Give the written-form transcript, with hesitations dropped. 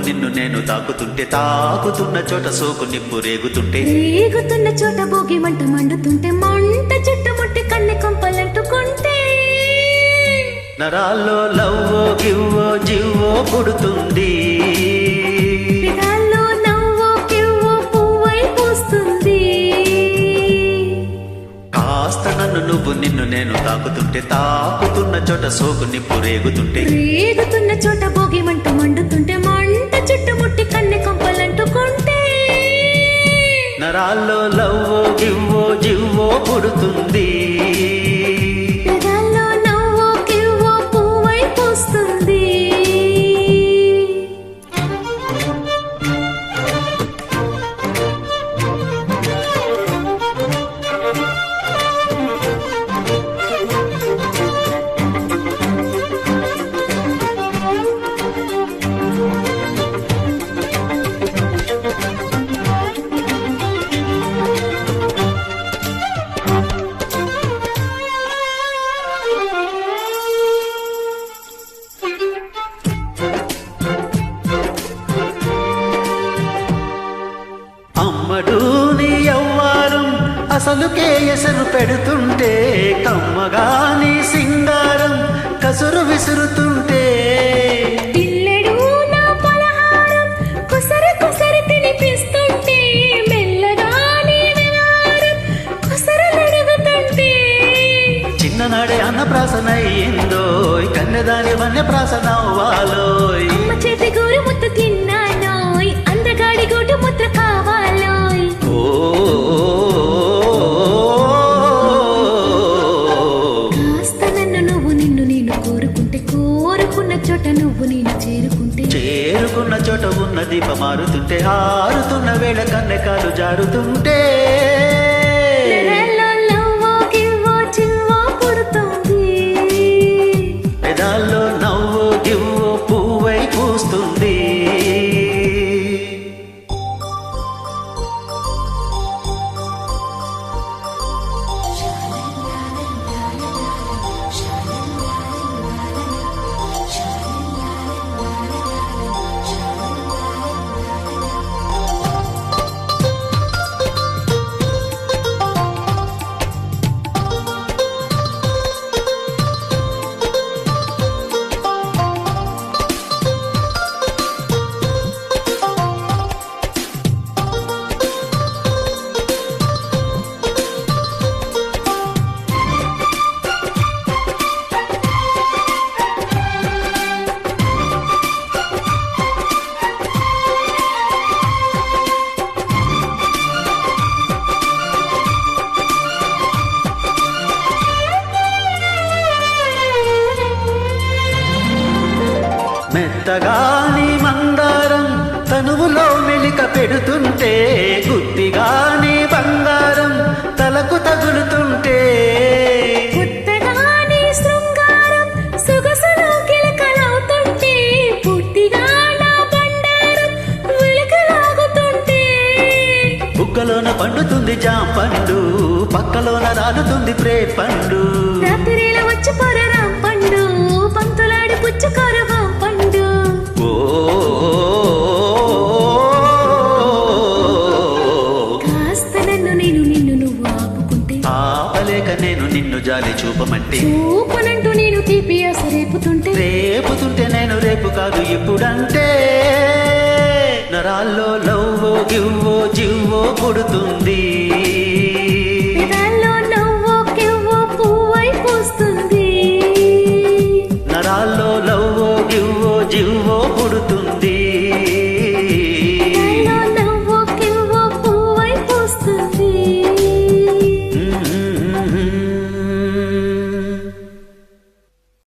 నిన్ను నేను తాకుతుంటే తాకుతున్న చోట సోకు నిప్పు రేగుతుంటే రేగుతున్న చోట భోగి మంట మండుతుంటే మంట చుట్టుముట్టి కన్నె కొంపలంటుకుంటే నరాల్లో లవ్వో గివ్వో జివ్వో పుడుతుంది పెదాల్లో నవ్వో కివ్వో పువ్వై పూస్తుంది కాస్త నన్ను నువ్వు నిన్ను నేను తాకుతుంటే తాకుతున్న చోట సోకు నిప్పు రేగుతుంటే రేగుతున్న చోట భోగి మంట మండుతుంటే మంట చుట్టుముట్టి కన్నె కొంపలంటుకుంటే నరాల్లో లవ్వో గివ్వో జివ్వో పుడుతుంది పెదాల్లో నవ్వో కివ్వో పువ్వై పూస్తుంది అమ్మడు నీ యవ్వారం అసలుకే ఎసరు పెడుతుంటే కమ్మగా నీ సింగారం కసురు విసురుతుంటే పిల్లడు నా పలహారం కుసరి కుసరి తినిపిస్తుంటే మెల్లగా నీ విహారం కుసరలడుగుతుంటే చిన్ననాడే అన్నప్రాసన అయ్యిందో కన్నెదాని వన్యప్రాసన అవ్వాలోయ్ అమ్మ చేతి గోరు ముద్ద తిన్నానోయ్ అందగాడి గోటు ముద్ర కావాలోయ్ ఓ కాస్త నన్ను నువ్వు నిన్ను నేను కోరుకుంటే కోరుకున్న చోట నువ్వు నేను చేరుకుంటే చేరుకున్న చోట ఉన్న దీప మారుతుంటే ఆరుతున్న వేళ కన్నెకాలు జారుతుంటే నెలలో లవ్వో గివ్వో చివ్వో పుడుతుంది పెదాల్లో నవ్వు గివ్వు పువ్వై పూస్తుంది మెత్తగాని మందారం తనువులో మెలిక పెడుతుంటే గుత్తిగాని బంగారం తలకు తగులుతుంటే కొత్తగానే శృంగారం సొగసులో కిలకలవుతుంటే పూర్తిగా నా బండారం ఉలికలాగుతుంటే బుగ్గలోన పండుతుంది జాంపండు పక్కలోన రాలుతుంది ప్రేట్ పండు రాత్రిలో వచ్చి పొరరాం పండు పంతులాడి పుచ్చుకొరవాం పండు ఓ కాస్త నన్ను నేను నిన్ను నువ్వు ఆపుకుంటే ఆపలేక నేను నిన్ను జాలి చూపమంటే చూపునంటూ నేను తీపి ఆశ రేపుతుంటే రేపుతుంటే నేను రేపు కాదు ఇప్పుడంటే నరాల్లో లవ్వో గివ్వో జివ్వో పుడుతుంది